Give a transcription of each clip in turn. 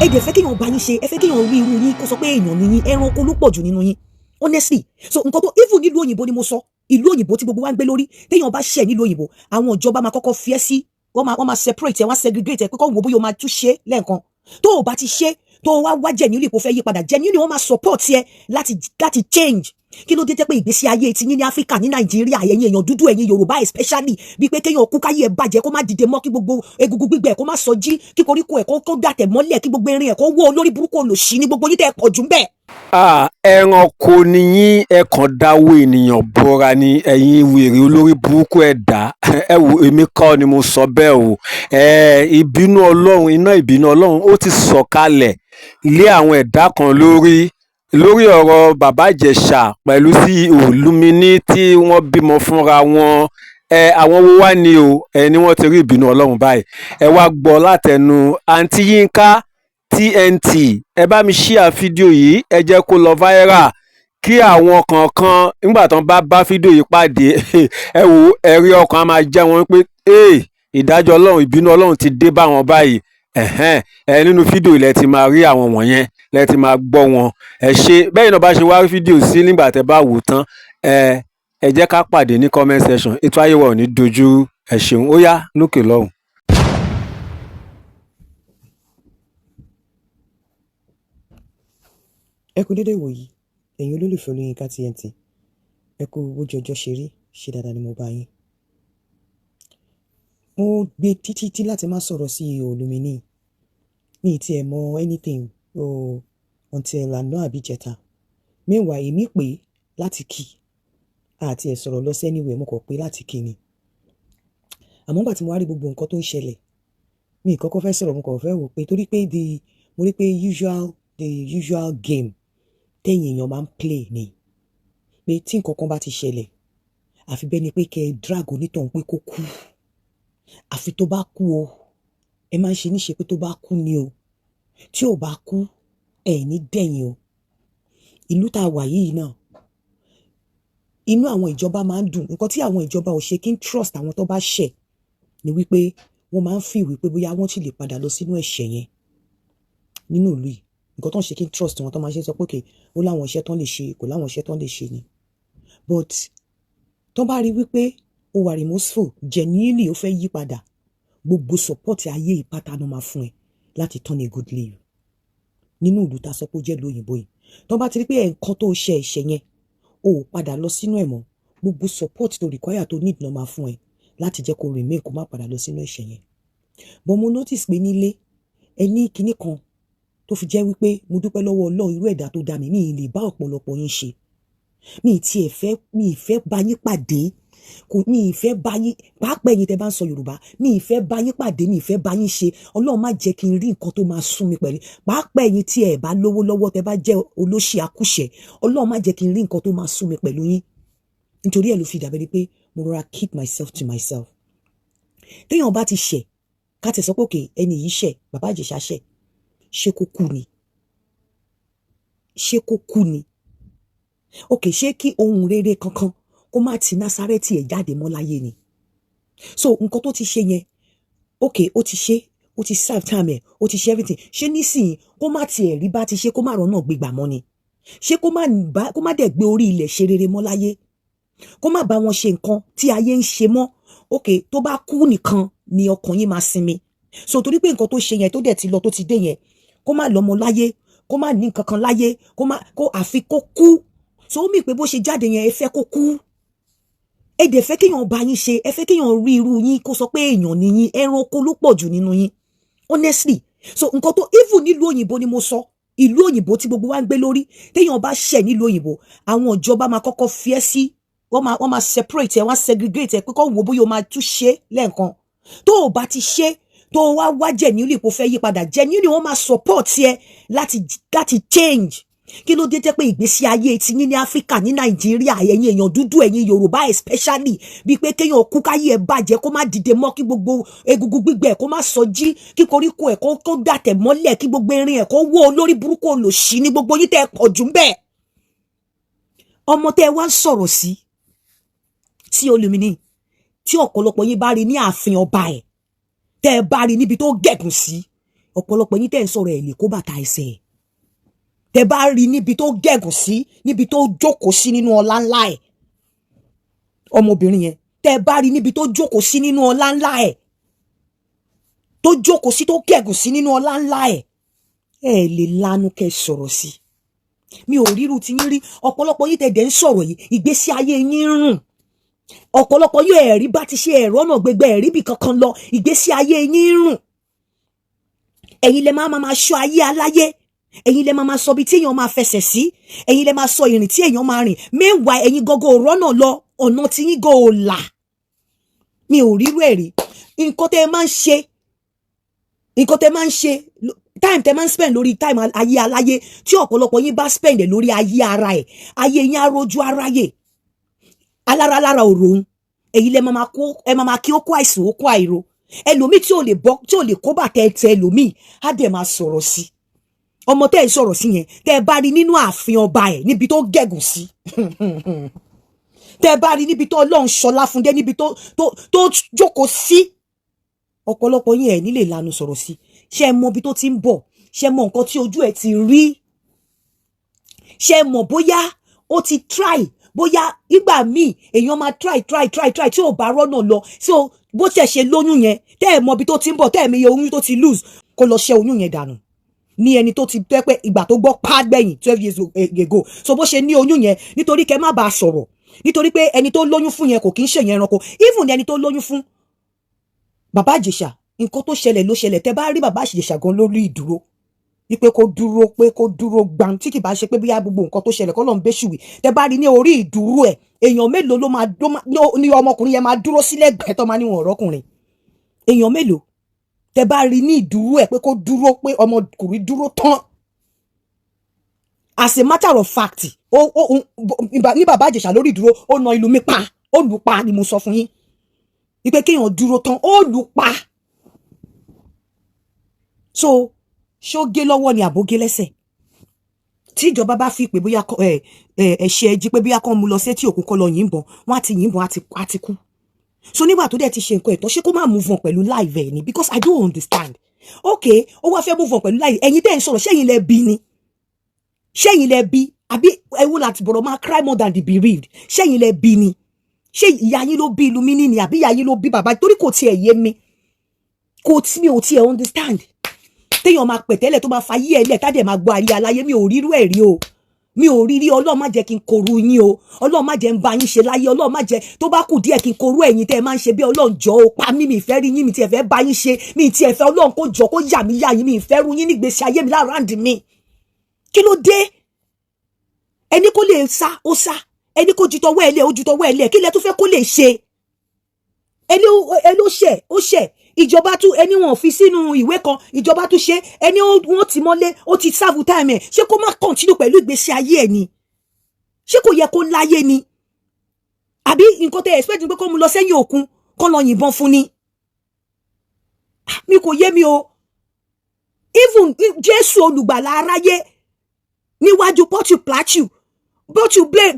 ẹ dẹ̀ fẹ́ kéèyàn bá yín ṣe, ẹ fẹ́ kéèyàn rí irú yín kó sọ pé èèyàn ni yín, ẹranko ló pọ̀ jù nínú yín honestly. So nǹkan tó even nílùú òyìnbó ni mo sọ, ìlú òyìnbó tí gbogbo wa ń gbé lórí, téèyàn bá ṣẹ̀ nílùú òyìnbó àwọn ìjọba máa kọ́kọ́ fi ẹ́ sí, wọ́n máa separate ẹ, wọ́n segregate ẹ pé kọ́ wo bóyá o máa tún ṣe lẹ́ẹ̀kan. Tó o bá ti ṣe, tó o wá genuinely kó fẹ́ yí padà, genuinely wọ́n máa support ẹ láti change. Kí ló dé tẹ́ pé ìgbésí ayé ti yín ní Áfíríkà, ní Nàìjíríà, ẹ̀yin èèyàn dúdú, ẹ̀yin Yorùbá especially, bí pé kéèyàn kú káyé ẹ bàjẹ́, kó má dìde mọ́, kí gbogbo egungun gbígbẹ kó má sọjí, kí koríko ẹ̀ kó dàtẹ̀ mọ́lẹ̀, kí gbogbo erin ẹ̀ kó wó olórí burúkú olòṣì ní gbogbo yín tẹ́ ẹ pọ̀ jù ń bẹ̀. Ẹranko ni yín, ẹ kàn dáwọ́ ènìyàn bọ́ra ni ẹ̀yin wèrè olórí burúkú ẹ̀dá. Ẹ wo, èmi kọ́ ni mo sọ bẹ́ẹ̀ o. Ìbínú Ọlọ́run, iná ìbínú Ọlọ́run ó ti sọ̀kalẹ̀ lé àwọn ẹ̀dá kan lórí ọ̀rọ̀ bàbá Ìjẹ̀ṣà pẹ̀lú sí Olúminí tí wọ́n bímọ fúnra wọn. Àwọn wo wá ni o, ni wọ́n ti rí ìbínú Ọlọ́run báyìí. Ẹ wá gbọ́ látẹnu àǹtí Yínká TNT. Ẹ bá mi share fídíò yìí, ẹ jẹ́ kó lọ viral kí àwọn kankan nígbà tán bá fídíò yìí pàdé ẹ wò, ẹ̀rí ọkàn á máa jẹ́ wọn pé ìdájọ́ Ọlọ́run, ìbínú Ọlọ́run ti dé bá wọn báyìí. Nínú fídíò ilẹ̀ ti máa rí àwọn wọ̀nyẹn, lẹ ti máa gbọ́ wọn. Ẹ ṣe bẹ́ẹ̀ náà bá ṣe wá rí fídíò sí nígbà tẹ́ bá wò tán, ẹ jẹ́ ká pàdé ní comment section. Ètò Ayé Wa ò ní dojú. Ẹ ṣeun. Ó yá lókè lọ́hùn. Ẹ kú dédé wòyí, ẹ̀yin olólùfẹ́ Olóyinka TNT. Ẹ kú bójú ọjọ́ ṣe rí, ṣe dáadáa ni mo bá yín. Mo gbé títí láti má sọ̀rọ̀ sí Olúminí. Mi ti ẹ̀ mọ anything until àná àbí jẹta. Meanwhile, èmi pè láti kí àti ẹ̀ sọ̀rọ̀ lọ sí anywhere, mo kàn pé láti kí ni. Àmọ́ nígbà tí mo wá rí gbogbo nǹkan tó ń ṣẹlẹ̀, mi kọ́kọ́ fẹ́ sọ̀rọ̀, mo kàn fẹ́ wò pé torí pé mo rí pé the usual game tẹ́yìn èèyàn máa ń play ni pé tí nǹkan kan bá ti ṣẹlẹ̀, àfi bẹ́ẹ̀ ni pé kẹ́ ẹ drag onítọ̀hún pé kó kú. Àfi tó bá kú o, ẹ máa ń ṣe níṣe pé tó bá kú ni o. Tí ò bá kú, ẹ ní dẹ̀yìn o. Ìlú tá a wà yìí náà, inú àwọn ìjọba máa ń dùn. Nǹkan tí àwọn ìjọba ò ṣe kí n trust àwọn tó bá ṣẹ̀ ni wípé wọ́n máa ń feel wípé bóyá wọ́n sì lè padà lọ sínú ẹ̀ṣẹ̀ yẹn nínú ìlú yìí. Nǹkan tó ń ṣe kí n trust wọn tó máa ṣe sọ pé okay, ó láwọn iṣẹ́ tán lè ṣe, kò láwọn iṣẹ́ tán lè ṣe ni. But tó bá rí wípé ó wà remorseful, genuinely ó fẹ́ yí padà, gbogbo support ayé ìpátá ló máa fún ẹ láti turn a good leaf nínú ìlú tá a sọ pé ó jẹ́ lóyìnbó yìí. Tó bá ti rí pé nǹkan tó ṣe ẹ̀ṣẹ̀ yẹn ó padà lọ sínú ẹ̀ mọ́, gbogbo support tó require tó need ló máa fún ẹ láti jẹ́ kó remain, kó má padà lọ sínú ẹ̀ṣẹ̀ yẹn. But mo notice pé nílé ẹni kinní kan tó fi jẹ́ wípé mo dúpẹ́ lọ́wọ́ Ọlọ́run, irú ẹ̀dá tó dá mi lè bá ọ̀pọ̀lọpọ̀ yín ṣe. Mi ì fẹ́ bá yín pàdé, mi ì fẹ́ bá yín, pàápàá ẹ̀yin tẹ́ bá ń sọ Yorùbá, mi ì fẹ́ bá yín pàdé, mi ì fẹ́ bá yín ṣe. Ọlọ́run má jẹ́ kí n rí nǹkan tó máa sún mi pẹ̀lú. Pàápàá ẹ̀yin tí ẹ bá lówó lọ́wọ́, tẹ́ bá jẹ́ olóṣì akúṣẹ̀, Ọlọ́run má jẹ́ kí n rí nǹkan tó máa sún mi pẹ̀lú yín. Nítorí ẹ̀ ló fi dàbẹ́ ni pé mo rọra keep myself to myself. Téèyàn bá ti ṣẹ̀, ká tẹ̀ sọ pé òkè ẹni yìí ṣẹ̀, bàbá Ìjẹ̀ṣà ṣẹ̀, ṣé kó kú ni? Ṣé kó kú ni? Okay, ṣé kí ohun rere kankan kó má ti Násárẹ́tì ẹ̀ jáde mọ́ láyé ni? So nǹkan tó ti ṣe yẹn, okay, ó ti ṣe, ó ti serve time ẹ̀, ó ti ṣe everything. Ṣé nísìnyí kó má ti ẹ̀rí bá ti ṣe, kó má rọ́nà gbégbà mọ́ ni? Ṣé kó má dẹ̀ gbé orí ilẹ̀ ṣe rere mọ́ láyé? Kó má bá wọn ṣe nǹkan tí ayé ń ṣe mọ́? Okay, tó bá kú nìkan ni ọkàn yín máa sinmi. So torí pé nǹkan tó ṣe yẹn tó dẹ̀ ti lọ, tó ti dé yẹn, kó má lọ́mọ láyé, kó má ní nǹkan kan láyé, àfi kó kú. So ó mì pé bó ṣe jáde yẹn, ẹ fẹ́ kó kú. Ẹ dẹ̀ fẹ́ kéèyàn bá yín ṣe, ẹ fẹ́ kéèyàn rí irú yín kó sọ pé èèyàn ni yín, ẹranko ló pọ̀ jù nínú yín honestly. So nǹkan tó even nílùú òyìnbó ni mo sọ, ìlú òyìnbó tí gbogbo wa ń gbé lórí, téèyàn bá ṣẹ̀ nílùú òyìnbó àwọn ìjọba máa kọ́kọ́ fi ẹ́ sí, wọ́n máa separate ẹ, wọ́n segregate ẹ pé kó wo bóyá o máa tún ṣe lẹ́ẹ̀kan. Tó o bá ti ṣe, tó o wá genuinely kó fẹ́ yí padà, genuinely wọ́n máa support ẹ láti change. Kí ló dé tẹ́ pé ìgbésí ayé ti yín ní Áfíríkà, ní Nàìjíríà, ẹ̀yin èèyàn dúdú, ẹ̀yin Yorùbá especially, bí pé kéèyàn kú káyé ẹ bàjẹ́, kó má dìde mọ́, kí gbogbo egungun gbígbẹ kó má sọjí, kí koríko ẹ̀ kó dàtẹ̀ mọ́lẹ̀, kí gbogbo erin ẹ̀ kó wó olórí burúkú olòṣì ní gbogbo yín tẹ́ ẹ pọ̀ jù ń bẹ̀. Ọmọ tẹ́ ẹ wá ń sọ̀rọ̀ sí Olúminí, tí ọ̀pọ̀lọpọ̀ yín bá rí ní ààfin ọba ẹ̀, tẹ́ ẹ bá rí níbi tó gẹ̀gùn sí, ọ̀pọ̀lọpọ̀ yín tẹ́ ń sọ̀rọ̀ ẹ̀ lè kó bàtà ẹsẹ̀ tẹ́ bá rí níbi tó gẹ̀gùn sí níbi tó jókòó sí nínú ọlá ńlá ẹ̀ ọmọbìnrin yẹn tẹ́ bá rí níbi tó jókòó sí nínú ọlá ńlá ẹ̀ tó jókòó sí tó gẹ̀gùn sí nínú ọlá ńlá ẹ̀ ẹ lè lanu kẹ́ sọ̀rọ̀ sí mi ò ríru tí yín rí ọ̀pọ̀lọpọ̀ yín tẹ́ dẹ̀ ń sọ̀rọ̀ yìí ìgbésí ayé yín rùn ọ̀pọ̀lọpọ̀ yóò ẹ̀rí bá ti ṣe ẹ̀rọ náà gbẹgbẹ ẹ̀rí bì kankan lọ ìgbésí ayé yín rùn ẹ̀yin lẹ máa ṣọ́ ayé aláyé ẹ̀yin lẹ máa sọ bí tí èèyàn máa fẹsẹ̀ sí ẹ̀yin lẹ máa sọ ìrìn tí èèyàn máa rìn mẹ́wàá ẹ̀yin gọ́gọ́ ọ̀rọ̀ náà lọ ọ̀nà tí yín gò là mi ò rírú ẹ̀rí nǹkan tẹ́ máa ń ṣe time tẹ́ máa ń spend lórí time ayé aláyé tí ọ̀pọ̀lọpọ̀ yín bá spend lórí ayé ara ẹ̀ ayé yín arójú aráyè alára òròhun èyí lẹ máa kí ó kó àìsàn ó kó àìro ẹlòmíì tí ò lè kó bàtà ẹtẹ ẹlòmíì á dẹ̀ máa sọ̀rọ̀ sí ọmọ tẹ́ ẹ sọ̀rọ̀ sí yẹn tẹ́ ẹ bá rí nínú ààfin ọba ẹ̀ níbi tó gẹ̀gùn sí tẹ́ ẹ bá rí níbi tó Ọlọ́run ṣọlá fún dé níbi tó jókòó sí ọ̀pọ̀lọpọ̀ yín ẹ̀ nílè lanu sọ̀rọ̀ sí ṣé ẹ mọ ibi tó ti ń bọ̀ ṣé ẹ mọ nǹkan tí ojú ẹ̀ ti rí ṣé ẹ mọ bóyá ó ti try bóyá ìgbà míì èèyàn máa try tí ò bá rọ́nà lọ so bó tiẹ̀ ṣe lóyún yẹn tẹ́ ẹ̀ mọ ibi tó ti ń bọ̀ tẹ́ ẹ̀ mi yẹ oyún tó ti lose kó lọ ṣe oyún yẹn dànù ní ẹni tó ti tẹ́ pé ìgbà tó gbọ́ pàgbẹ̀yìn 12 years ago so bó ṣe ní oyún yẹn nítorí kẹ́ má bàa sọ̀rọ̀ nítorí pé ẹni tó lóyún fún yẹn kò kí ń ṣèyẹn ẹranko even ẹni tó lóyún fún bàbá Ìjẹ̀ṣà nǹkan tó ṣẹlẹ̀ ló ṣẹlẹ̀ tẹ́ bá rí bàbá Ìjẹ̀ṣà gan lórí ìdúró wípé kó dúró gbam tí kì bá ṣe pé bóyá gbogbo nǹkan tó ṣẹlẹ̀ kọ́ lọ́n bẹ́ṣùwì tẹ́ bá rí ní orí ìdúró ẹ̀ èèyàn mélòó ló máa ní ọmọkùnrin yẹn máa dúró sílẹ̀ gbẹ́ tó máa níwọ̀n ọ̀rọ̀kùnrin èèyàn mélòó tẹ́ bá rí ní ìdúró ẹ̀ pé kó dúró pé ọmọkùnrin dúró tán as a matter of fact ní bàbá Ìjẹ̀ṣà lórí ìdúró ó na ìlú mi pa ó lù pa ni mo sọ fún yín wípé kéèyàn dúró tán ó lù pa so ṣó gé lọ́wọ́ ni àbógé lẹ́sẹ̀ tí ìjọba bá fi pé bóyá ẹ̀ṣẹ̀ ẹjí pé bóyá kán mú lọ sétí òkun kọ́ lọ yìnbọn wọ́n á ti yìnbọn á ti kú so nígbà tó dẹ̀ ti ṣe nǹkan ẹ̀tọ́ ṣé kó má move on pẹ̀lú live ẹ̀ ni because I don't understand okay ó wá fẹ́ move on pẹ̀lú live ẹ̀yin tẹ́ ń sọ̀rọ̀ ṣẹ́yìn lẹ bí ni ṣẹ́yìn lẹ bí àbí ẹ̀wù láti bọ̀rọ̀ máa cry more than the bereaved ṣẹ́yìn lẹ bí ni ṣé ìyá yín ló bí Illumini ni àbí ìyá yín ló bí bàbá torí kò tiẹ̀ yé mi mi ò tiẹ̀ understand téèyàn máa pẹ̀tẹ́lẹ̀ tó máa fa yí ẹlẹ̀ tá dẹ̀ máa gbọ́ ayé aláyé mi ò rírú ẹ̀ rí o mi ò rí Ọlọ́run má jẹ́ kí n koru yín o Ọlọ́run má jẹ́ ń bá yín ṣe láyé Ọlọ́run má jẹ́ tó bá kù díẹ̀ kí n koru ẹ̀yin tẹ́ ẹ máa ń ṣe bí Ọlọ́run jọ o pa mí mi ìfẹ́ rí yín mi tiẹ̀ fẹ́ bá yín ṣe mi tiẹ̀ fẹ́ Ọlọ́run kó jọ kó yà mí yá yín mi ìfẹ́ ru yín nígbèsí ayé mi láráǹdì mi kí ló dé ẹni kó lè sá ó sá ẹni kó ju tọwọ́ ẹ̀ lẹ̀ ó ju tọwọ́ ẹ̀ lẹ̀ kí lẹ tó fẹ́ kó lè ṣe ẹni ó ṣẹ̀ ìjọba tún ẹni wọn fi sínú ìwé kan ìjọba tún ṣe ẹni wọn ti mọ́lé ó ti sáàbù táìmù ẹ̀ ṣé kó má kọ̀ntínú pẹ̀lú ìgbésí ayé ẹ̀ ni ṣé kò yẹ kó láyé ni àbí nǹkan tẹ́ expect pé kó mú lọ sẹ́yìn òkun kó lọ yìnbọn fún ni mi kò yé mi o even Jésù olùgbàlà aráyé níwájú Pọ́tù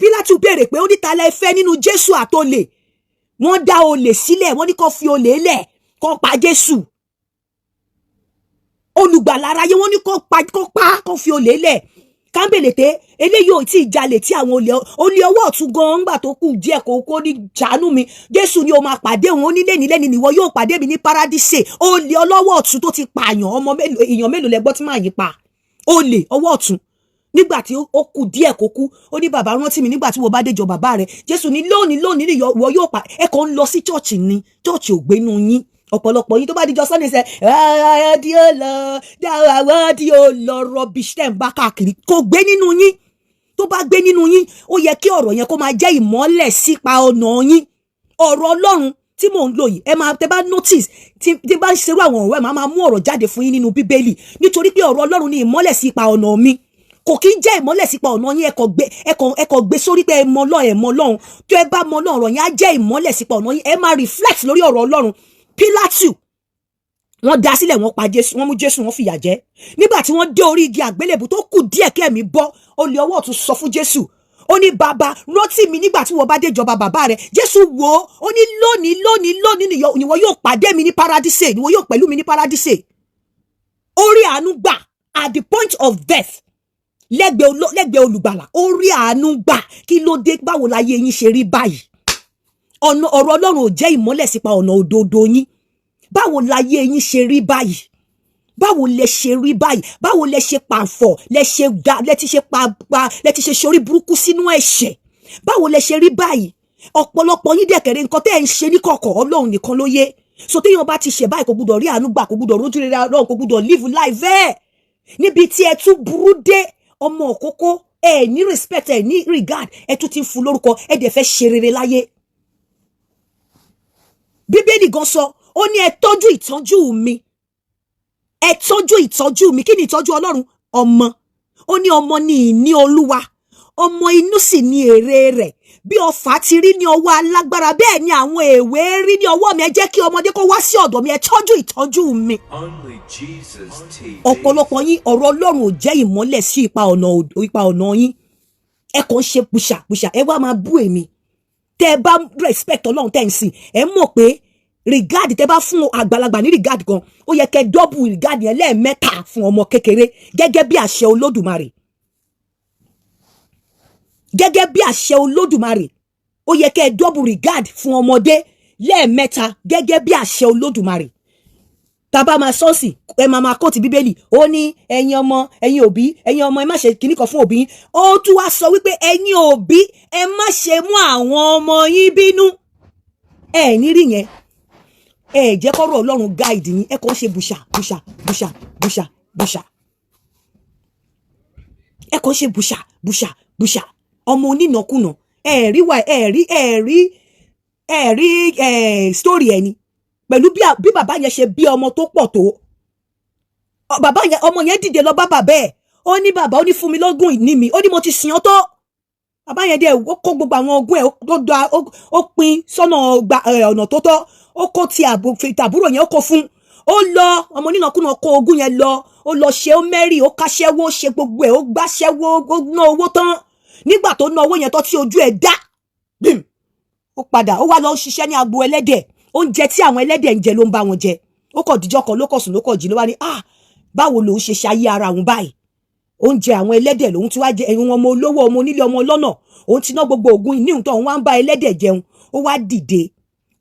Pílátù béèrè pé ó ní ta lẹ fẹ́ nínú Jésù àtolè wọ́n dá olè sílẹ̀ wọ́n ní kó fi olè lẹ̀ kó pa Jésù olùgbàlà aráyé wọ́n ní kó fi olè lẹ̀ kámbèlété eléyìí ò tí ì jalè tí àwọn olè ọwọ́ ọ̀tún gan ńgbà tó kù díẹ̀ kó ní jàánú mi Jésù ni ó máa pàdé òun ó ní lẹ́ni nìwọ yóò pàdé mi ní paradíṣe olè ọlọ́wọ́ ọ̀tún tó ti pààyàn èèyàn mélòó lẹ́gbọ́ tí máa yí pa olè ọwọ́ ọ̀tún nígbà tí ó kù díẹ̀ kó kú ó ní bàbá rántí mi nígbà tí wọ́n bá déjọ bàbá rẹ̀ Jésù ní lónìí ni ìwọ yóò pa ẹ kàn ń lọ sí chọ́ọ̀chì ni chọ́ọ̀chì ò gbénú yín ọ̀pọ̀lọpọ̀ yín tó bá díjọ Sunday sẹ́ di ó lọ rubbish tẹ̀ ń bá káàkiri kò gbé nínú yín tó bá gbé nínú yín ó yẹ kí ọ̀rọ̀ yẹn kó máa jẹ́ ìmọ́lẹ̀ sípa ọ̀nà yín ọ̀rọ̀ Ọlọ́run tí mò ń lò yìí ẹ máa tẹ bá notice tí bá ń ṣerú àwọn ọ̀rọ̀ ẹ máa mú ọ̀rọ̀ jáde fún yín nínú Bíbélì nítorí pé ọ̀rọ̀ Ọlọ́run ni ìmọ́lẹ̀ sípa ọ̀nà mi kò kí ń jẹ́ ìmọ́lẹ̀ sípa ọ̀nà yín ẹ kò gbé sórí pé ẹ mọ Ọlọ́run tó ẹ bá mọ Ọlọ́run ọ̀rọ̀ yẹn á jẹ́ ìmọ́lẹ̀ sípa ọ̀nà yín ẹ máa reflect lórí ọ̀rọ̀ Ọlọ́run Pílátù wọ́n dá sílẹ̀ wọ́n pa Jésù wọ́n mú Jésù wọ́n fìyà jẹ nígbà tí wọ́n dé orí igi àgbélébù tó kù díẹ̀ kẹ́mi bọ́ olè ọwọ́ ọ̀tún sọ fún Jésù ó ní bàbá rántí mi nígbà tí wọ́n bá dé ìjọba bàbá rẹ̀ Jésù wò ó ní lónìí níwọ yóò pàdé mi ní paradíṣe níwọ yóò pẹ̀lú mi ní paradíṣe ó rí àánú gbà at the point of death lẹ́gbẹ̀ẹ́ olùgbàlà, ó rí àánú gbà. Kí ló dé? Báwo láyé yín ṣe rí báyìí? Ọ̀rọ̀ Ọlọ́run ò jẹ́ ìmọ́lẹ̀ sípa ọ̀nà òdodo yín. Báwo láyé yín ṣe rí báyìí? Báwo lẹ ṣe rí báyìí? Báwo lẹ ṣe pàfọ̀, lẹ ti ṣe ṣorí burúkú sínú ẹ̀ṣẹ̀? Báwo lẹ ṣe rí báyìí? Ọ̀pọ̀lọpọ̀ yín dẹ̀kẹ̀rẹ̀ nǹkan tẹ́ ẹ̀ ń ṣe ní kọ̀kọ̀ Ọlọ́run nìkan ló yé. So téèyàn bá ti ṣe báyìí kò gbúdọ̀ rí àánú gbà, kò gbúdọ̀ rójú rere Ọlọ́run, kò gbúdọ̀ live life ẹ̀. Níbi tí ẹ tún burú dé, ọmọ òkókó, ẹ ní respect, ẹ ní regard, ẹ tún ti ń fún lórúkọ, ẹ dẹ̀ fẹ́ ṣe rere láyé. Bíbélì gan sọ, ó ní ẹ tọ́jú ìtọ́jú mi. Ẹ tọ́jú ìtọ́jú mi. Kí ni ìtọ́jú Ọlọ́run? Ọmọ. Ó ní ọmọ ni ìní Olúwa. Ọmọ inú sì ni èrè rẹ̀. Bí ọfà ti rí ní ọwọ́ alágbára, bẹ́ẹ̀ ni àwọn èwe rí ní ọwọ́ mi. Ẹ jẹ́ kí ọmọdé kó wá sí ọ̀dọ̀ mi. Ẹ tọ́jú ìtọ́jú mi. Ọ̀pọ̀lọpọ̀ yín ọ̀rọ̀ Ọlọ́run ò jẹ́ ìmọ́lẹ̀ sí ipa ọ̀nà yín. Ẹ kàn ṣe pùṣà. Ẹ wá máa bú èmi. Tẹ́ ẹ bá respect Ọlọ́run tẹ́ ń sìn, ẹ mọ̀ pé regard tẹ́ bá fún àgbàlagbà ní regard gan, ó yẹ kẹ́ double regard yẹn lẹ́ẹ̀mẹ́ta fún ọmọ kékeré, gẹ́gẹ́ bí àṣẹ Olódùmarè. Gẹ́gẹ́ bí àṣẹ Olódùmarè, ó yẹ kẹ́ double regard fún ọmọdé lẹ́ẹ̀mẹ́ta, gẹ́gẹ́ bí àṣẹ Olódùmarè. Tàbá máa sọ́ọ̀sì, ẹ máa kóòtù Bíbélì, ó ní ẹ̀yin ọmọ, ẹ̀yin òbí, ẹ̀yin ọmọ ẹ má ṣe kíní kan fún òbí yín. Ó tún wá sọ wípé ẹ̀yin òbí ẹ má ṣe mú àwọn ọmọ yín bínú. Ẹ ní rí yẹn. Ẹ jẹ́ kọ́rọ̀ Ọlọ́run guide yín, ẹ kàn ṣe bùṣà. Ẹ kàn ṣe bùṣà. Ọmọ onínàkúnà, ẹ rí story ẹni. Pẹ̀lú bí bàbá yẹn ṣe bí ọmọ tó pọ̀ tó. Bàbá yẹn, ọmọ yẹn dìde lọ bá bàbá ẹ̀. Ó ní bàbá, ó ní fún mi lógún ìní mi. Ó ní mo ti sìn ọ́ tó. Bàbá yẹn dẹ̀ ó kó gbogbo àwọn ogún ẹ̀, ó pín sọ́nà ọ̀nà tó tọ́. Ó kó ti àbúrò yẹn ó kó fún. Ó lọ, ọmọ onínàkúnà kó ogún yẹn lọ. Ó lọ ṣe ó mẹ́rì, ó káṣẹ́wó, ṣe gbogbo ẹ̀, ó gbáṣẹ́wó, ó ná owó tán. Nígbà tó ná owó yẹn tó tí ojú ẹ̀ dá. Ó padà, ó wá lọ ṣiṣẹ́ ní agbo ẹlẹ́dẹ̀. Oúnjẹ tí àwọn ẹlẹ́dẹ̀ ń jẹ ló ń bá wọn jẹ. Ó kọ̀ díjọ́ kan ló kọ̀ sùn ló kọ̀ jí ló wá ní, báwo lòun ṣe ṣayé ara òun báyìí? Oúnjẹ àwọn ẹlẹ́dẹ̀ lòun tí wá jẹ, ẹ̀yin ọmọ olówó, ọmọ onílé, ọmọ ọlọ́nà. Òun ti ná gbogbo ògùn ìní òun tó, òun wá ń bá ẹlẹ́dẹ̀ jẹun. Ó wá dìde,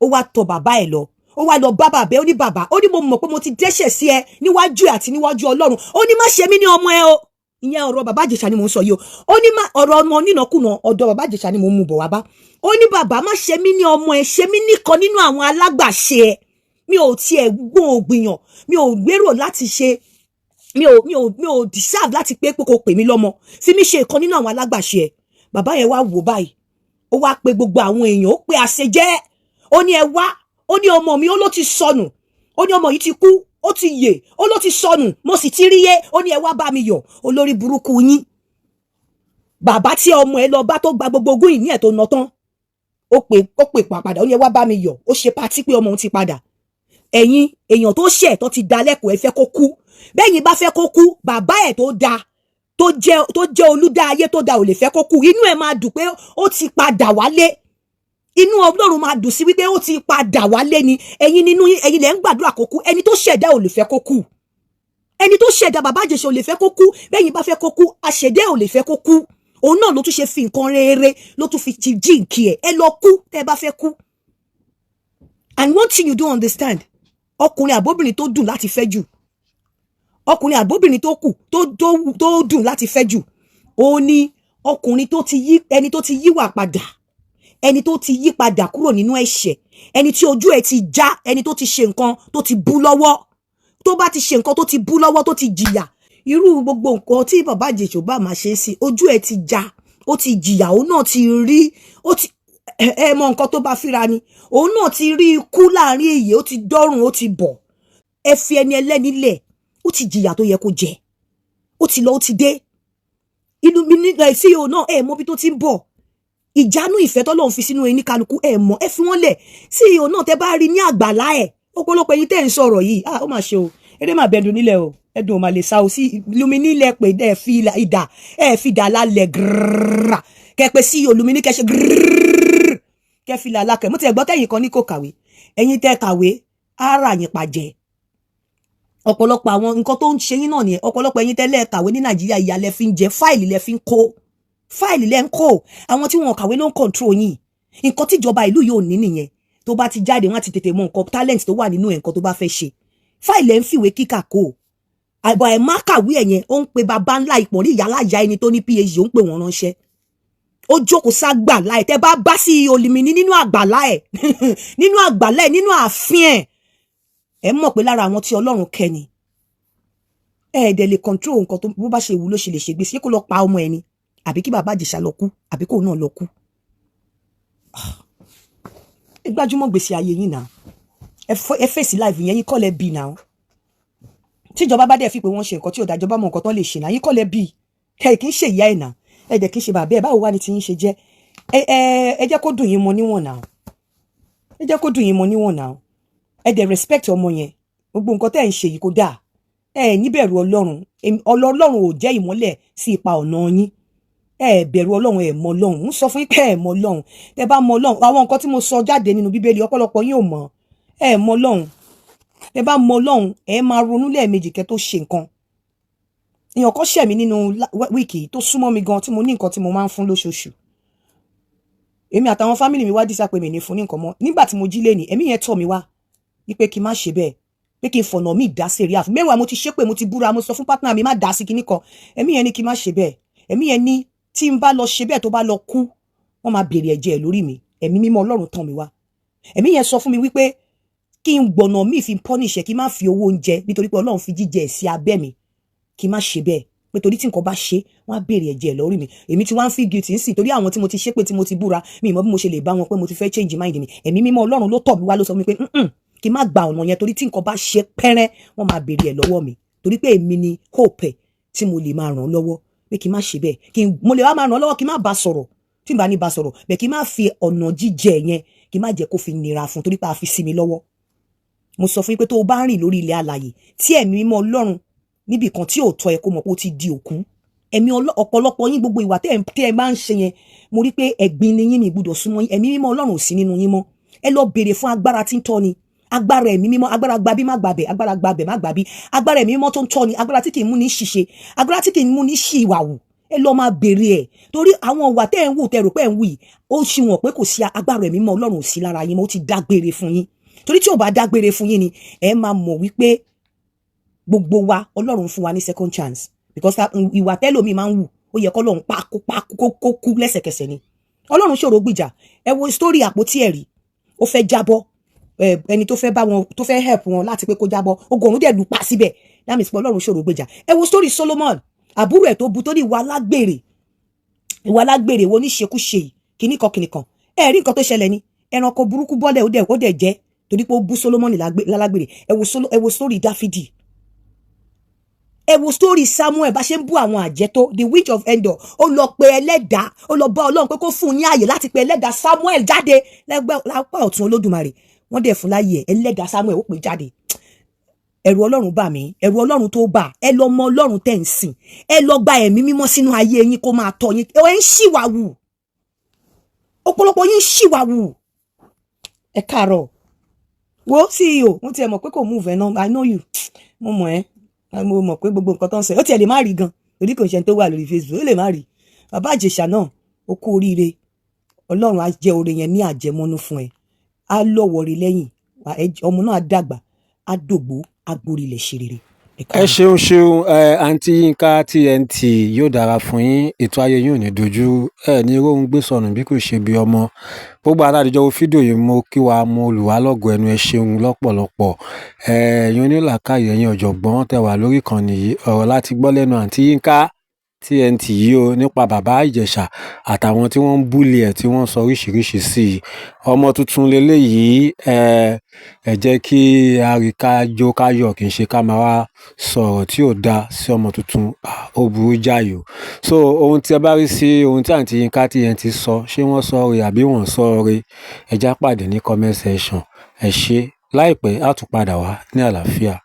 ó wá tọ̀ bàbá ẹ̀ lọ. Ó wá lọ bá bàbá ẹ̀, ó ní bàbá, ó ní mo mọ̀ pé mo ti dẹ́ṣẹ̀ sí ẹ níwájú àti níwájú Ọlọ́run. Ó ní má ṣe mí ní ọmọ ẹ o. Ìyẹn ọ̀rọ̀ bàbá Ìjẹ̀ṣà ni mò ń sọ yìí o. Ó ní ọ̀rọ̀ ọmọ onínàkúnà ọ̀dọ̀ bàbá Ìjẹ̀ṣà ni mò ń mú bọ̀ wá bá. Ó ní bàbá má ṣe mí ní ọmọ ẹ, ṣe mí nìkan nínú àwọn alágbàṣe ẹ. Mi ò tiẹ̀ gbọ́n ògbìyàn, mi ò gbèrò láti ṣe, mi ò deserve láti pé kò pè mí lọ́mọ. Fi mí ṣe ìkan nínú àwọn alágbàṣe ẹ. Bàbá yẹn wá wò báyìí. Ó wá pe gbogbo àwọn èèyàn, ó pe àṣejẹ́. Ó ní ẹ wá, ó ní ọmọ mi, ó ló ti sọnù. Ó ní ọmọ yìí ti kú, ó ti yè, ó ló ti sọnù, mo sì ti rí yé. Ó ní ẹ wá bá mi yọ̀. Olórí burúkú yín. Bàbá tí ọmọ ẹ lọ bá tó gba gbogbo ogún ìní ẹ̀ tó ná tán. Ó pè padà, ó ní ẹ wá bá mi yọ̀. Ó ṣe patí pé ọmọ òun ti padà. Ẹ̀yin èèyàn tó ṣẹ̀ tó ti da lẹ́kọ̀ọ́ ẹ fẹ́ kó kú. Bẹ́yìn bá fẹ́ kó kú, bàbá ẹ̀ tó da, tó jẹ́ olúdá ayé tó da ò lè fẹ́ kó kú. Inú ẹ̀ máa dùn pé ó ti padà wálé. Inú Ọlọ́run máa dùn sí wípé ó ti padà wálé ni. Ẹ̀yin nínú ẹ̀yin lẹ ń gbàdúrà kó kú. Ẹni tó ṣẹ̀dá ò lè fẹ́ kó kú. Ẹni tó ṣẹ̀dá bàbá Ìjẹ̀ṣà ò lè fẹ́ kó kú. Bẹ́yìn bá fẹ́ kó kú, aṣẹ̀dá ò lè fẹ́ kó kú. Òun náà ló tún ṣe fi nǹkan rere ló tún fi ti jíǹkì ẹ̀. Ẹ lọ kú tẹ́ bá fẹ́ kú. And one thing you don't understand, ọkùnrin àbóbìnrin tó dùn láti fẹ́ jù, ọkùnrin àbóbìnrin tó kù tó dùn láti fẹ́ jù, ó ní ọkùnrin tó ti yí, ẹni tó ti yíwà padà, ẹni tó ti yí padà kúrò nínú ẹ̀ṣẹ̀, ẹni tí ojú ẹ̀ ti já, ẹni tó ti ṣe nǹkan tó ti bú lọ́wọ́, tó bá ti ṣe nǹkan tó ti bú lọ́wọ́ tó ti jìyà. Irú gbogbo nǹkan tí bàbá Ìjẹ̀ṣà bá máa ṣe sí, ojú ẹ̀ ti já, ó ti jìyà, òun náà ti rí, ó ti mọ nǹkan tó bá fíra ni, òun náà ti rí ikú láàrin èyí, ó ti dọ́rùn, ó ti bọ̀. Ẹ fi ẹni ẹlẹ́ni lẹ̀, ó ti jìyà tó yẹ kó jẹ, ó ti lọ, ó ti dé. Inú mi ní CEO náà mọ̀ bí tó ti ń bọ̀. Ìjánu ìfẹ́ tọ́lọ́run fi sínú ẹni kálukú mọ̀, ẹ fi wọ́n lẹ̀. CEO náà tẹ́ bá rí ní àgbàlá ẹ̀, ọ̀pọ̀lọpọ̀ ẹ̀yin tẹ́ ń sọ̀rọ̀ yìí, ó mà ṣe o, eré mà bẹ̀dùn nílẹ̀ o, ẹ̀dùn ò mà lè sa o sí Lumini lẹ̀ pé ẹ fi ìdà lálẹ̀ grrrr, kẹ́ pé CEO Lumini kẹ́ ṣe grrrr, kẹ́ fi là lákẹ́. Mo ti gbọ́ tẹ́yìn kan ní kò kàwé, ẹ̀yin tẹ́ kàwé, ara yín pàjẹ́. ọ̀pọ̀lọpọ̀ àwọn nǹkan tó ń ṣe yín náà nìyẹn. Ọ̀pọ̀lọpọ̀ ẹ̀yin tẹ́lẹ̀ kàwé ní Nàìjíríà ìyà lẹ fi ń jẹ, fáìlì lẹ fi ń kó, fáìlì lẹ ń kó. Àwọn tí wọn kàwé ló ń control yín. Nǹkan tíjọba ìlú yóò ní nìyẹn. Tó bá ti jáde wọ́n ti tètè mọ nǹkan talent tó wà nínú nǹkan tó bá fẹ́ ṣe. Fáìlì ẹ̀ ń fìwé kíkà kó. Àgbà ẹ̀ má kàwé ẹ̀ yẹn, ó ń pe bàbá ńlá ìpọ̀nrí ìyálàyà ẹni tó ní PhD, ó ń pè wọ́n ránṣẹ́. Ó jókòó ságbà láì tẹ́ bá bá sí Olùmíní nínú àgbàlá ẹ̀ nínú àgbàlá ẹ̀ nínú ààfin ẹ̀, ẹ mọ̀ pé lára àwọn tí Ọlọ́run kẹ́ ni. Dẹ̀ lè control nǹkan tó bó bá ṣe wù ló ṣe lè ṣègbè sí kó lọ pa ọmọ ẹ̀ ni, àbí kí bàbá Ìjẹ̀ṣà lọ kú, àbí kó náà lọ kú. Ẹ gbájúmọ́ gbèsè ayé yín náà. Ẹ fèsì live yẹn, yín kọ́ lẹ bí náà. Tíjọba bá dẹ̀ fi pé wọ́n ṣe nǹkan tí ò dájọ́ bá mọ nǹkan tán lè ṣe náà, yín kọ́ lẹ bí. Ẹ kì í ṣe ìyá ẹ̀ náà. Ẹ dẹ̀ kì í ṣe bàbá ẹ̀, báwo wá ni ti yín ṣe jẹ́? Ẹ jẹ́ kó dùn yín mọ́ níwọ̀n náà. Ẹ jẹ́ kó dùn yín mọ́ níwọ̀n náà. Ẹ dẹ̀ respect ọmọ yẹn. Gbogbo nǹkan tẹ́ ẹ̀ ń ṣe yìí kò dáa. Ẹ níbẹ̀rù Ọlọ́run. Ọlọ́run ò jẹ́ ìmọ́lẹ̀ sí ipa ọ̀nà yín. Ẹ bẹ̀rù Ọlọ́run, ẹ mọ Ọlọ́run. Ń sọ fún yín pé ẹ mọ Ọlọ́run. Tẹ́ bá mọ Ọlọ́run, àwọn nǹkan tí mo sọ jáde nínú Bíbélì ọ̀pọ̀lọpọ̀ yín ò mọ̀. Ẹ mọ Ọlọ́run. Tẹ́ bá mọ Ọlọ́run, ẹ máa ronú lẹ́ẹ̀mejì kẹ́ tó ṣe nǹkan. Èèyàn kan ṣẹ̀ mí nínú wíìkì tó súnmọ́ mi gan tí mo ní nǹkan tí mo máa ń fún lóṣooṣù. Èmi àtàwọn fámìlì mi wá dísà pé mi ní fún ní nǹkan mọ́. Nígbà tí mo jí lénìí, ẹ̀mí yẹn tọ̀ mí wá wípé kí n má ṣe bẹ́ẹ̀, pé kí n fọ̀nà mí dá sí ríà fún. Mẹ́wàá mo ti ṣépè, mo ti búra, mo sọ fún pátánà mi má dá sí kinní kan. Ẹ̀mí yẹn ní kí n má ṣe bẹ́ẹ̀. Ẹ̀mí yẹn ní tí n bá lọ ṣe bẹ́ẹ̀ tó bá lọ kú, wọ́n máa bèrè ẹ̀jẹ̀ ẹ̀ lórí mi. Ẹ̀mí mímọ́ Ọlọ́run tàn mí wá. Ẹ̀mí yẹn sọ fún mi wípé kí n gbọ̀nà mí fi punish ẹ̀, kí n má fi owó oúnjẹ nítorí pé Ọlọ́run fi jíjẹ ẹ̀ sí abẹ́ mi, kí n má ṣe bẹ́ẹ̀. Pé torí tí nǹkan bá ṣe, wọ́n á bèrè ẹ̀jẹ̀ lórí mi. Èmi tí wọ́n á fi guilty nsìn torí àwọn tí mo ti ṣépè tí mo ti búra, mi mọ̀ bí mo ṣe lè bá wọn pé mo ti fẹ́ change mind mi. Ẹ̀mí mímọ́ Ọlọ́run ló tọ̀ mí wá ló sọ mi pé kí n má gba ọ̀nà yẹn torí tí nǹkan bá ṣe pẹ́rẹ́, wọ́n máa bèrè ẹ̀ lọ́wọ́ mi. Torí pé èmi ni hope ẹ̀ tí mo lè máa ràn lọ́wọ́. Pé kí n má ṣe bẹ́ẹ̀. Mo lè wá máa ràn lọ́wọ́ kí n má bá sọ̀rọ̀. Tí n bá ní bá sọ̀rọ̀, bẹ́ẹ̀ kí n má fi ọ̀nà jíjẹ yẹn, kí n má jẹ́ kó fi nira fún torí pé a fi sí mi lọ́wọ́. Mo sọ fún yín pé tó o bá rìn lórí ilẹ̀ alààyè tí ẹ̀mí mímọ́ Ọlọ́run níbi kan tí ò tọ́ ẹ kó mọ̀ pé ó ti di òkú. Ẹ̀mí ọ̀pọ̀lọpọ̀ yín gbogbo ìwà tẹ́ ẹ máa ń ṣe yẹn, mo rí pé ẹ̀gbin ni yín, mi gbọ́dọ̀ súnmọ́ yín. Ẹ̀mí mímọ́ Ọlọ́run ò sí nínú yín mọ́. Ẹ lọ béèrè fún agbára tí ń tọ́ ni. Agbára ẹ̀mí mímọ́, agbára gbabí má gbabẹ̀, agbára gbabẹ̀ má gbabí. Agbára ẹ̀mí mímọ́ tó ń tọ́ ni, agbára tí kì í mú ní ṣìṣe, agbára tí kì í mú ní ṣì ìwà wù. Ẹ lọ máa béèrè ẹ̀. Torí àwọn ìwà tẹ́ ẹ ń wù tẹ́ rò pé ẹ ń wù yìí, ó ṣì wọ̀n pé kò sí agbára ẹ̀mí mímọ́ Ọlọ́run ò sí lára yín mọ́, ó ti dágbére fún yín. Torí tí ò bá dágbére fún yín ni, ẹ máa mọ̀ wípé gbogbo wa Ọlọ́run fún wa ní second chance. Because ìwà tẹ́lòmíì máa ń wù, ó yẹ kó Ọlọ́run kó kú lẹ́sẹ̀kẹsẹ̀ ni. Ọlọ́run ṣòro gbìjà. Ẹ wo story àpótí ẹ̀rí. Ó fẹ́ jábọ́. Ẹni tó fẹ́ bá wọn, tó fẹ́ help wọn láti pé kó jábọ́. Ogun ọ̀run dẹ̀ lù pa síbẹ̀. That means pé Ọlọ́run ṣòro gbìjà. Ẹ wo story Solomon. Àbúrò ẹ̀ tó bu tó ní ìwà alágbèrè wo ní ṣekúṣe kìnnìkan. Ẹ rí nǹkan tó ṣẹlẹ̀ ni. Ẹranko burúkú bọ́lẹ̀ ó dẹ̀ jẹ́ torí pé ó bú Solomon lálágbèrè. Ẹ wo story Dáfídì. Ẹ wo story Samuel bá ṣe ń bú àwọn àjẹ́ tó, the witch of Endor. Ó lọ pe ẹlẹ́dàá, ó lọ bá Ọlọ́run pé kó fún un ní ààyè láti pe ẹlẹ́dàá Samuel jáde lápá ọ̀tún Olódùmarè. Wọ́n dẹ̀ fún láyè ẹlẹ́dàá Samuel ó pè jáde. Ẹ̀rù Ọlọ́run bà mí, ẹ̀rù Ọlọ́run tó bà. Ẹ lọ mọ Ọlọ́run tẹ́ ń sìn. Ẹ lọ gba ẹ̀mí mímọ́ sínú ayé yín kó máa tọ́ yín. Ẹ ń ṣìwàwù. Ọ̀pọ̀lọpọ̀ yín ṣìwàwù. Ẹ káàárọ̀. Wo CEO, mo ti ẹ mọ̀ pé kò move náà. I know you. Mo mọ̀ ẹ́. Mo mọ̀ pé gbogbo nǹkan tó ń sọ. Ó tiẹ̀ lè má rí gan. Torí kò ṣe tó wà lórí Facebook. Ó lè má rí. Bàbá Ìjẹ̀ṣà náà, ó kú oríire. Ọlọ́run á jẹ oore yẹn ní àjẹmọ́nú fún ẹ. Á lọ́wọ́ rí lẹ́yìn. Ọmọ náà á dàgbà. Á dògbó. Á gborí ilẹ̀ ṣe rere. Ẹ ṣeun àǹtí Yínká TNT, yóò dára fún yín. Ètò ayé yín ò ní dojú. Ẹ ní róhun gbé sọnù bí kò ṣe bí ọmọ. Gbogbo aládìjọ́ wo fídíò yìí, mo kí wa, mo lù wá lọ́gọ̀ ẹnu. Ẹ ṣeun lọ́pọ̀lọpọ̀. Ẹ̀yin onílàákàyè, ẹ̀yin ọ̀jọ̀gbọ́n tẹ́ wà lórí ìkànnì yìí, ọ̀rọ̀ láti gbọ́ lẹ́nu àǹtí Yínká TNT yìí o nípa bàbá Ìjẹ̀ṣà àtàwọn tí wọ́n ń búlì ẹ̀ tí wọ́n sọ oríṣiríṣi sí i. Ọmọ tuntun leléyìí, ẹ jẹ́ kí àríká jó káyọ̀, kì í ṣe ká máa wá sọ̀rọ̀ tí ò dáa sí ọmọ tuntun. Ó burú jáì o. So ohun tí ẹ bá rí sí ohun tí àǹtí Yínká TNT sọ, ṣé wọ́n sọ rè àbí wọ́n sọ rè? Ẹ já pàdé ní comment section. Ẹ ṣé. Láìpẹ́ á tún padà wá ní àlàáfíà.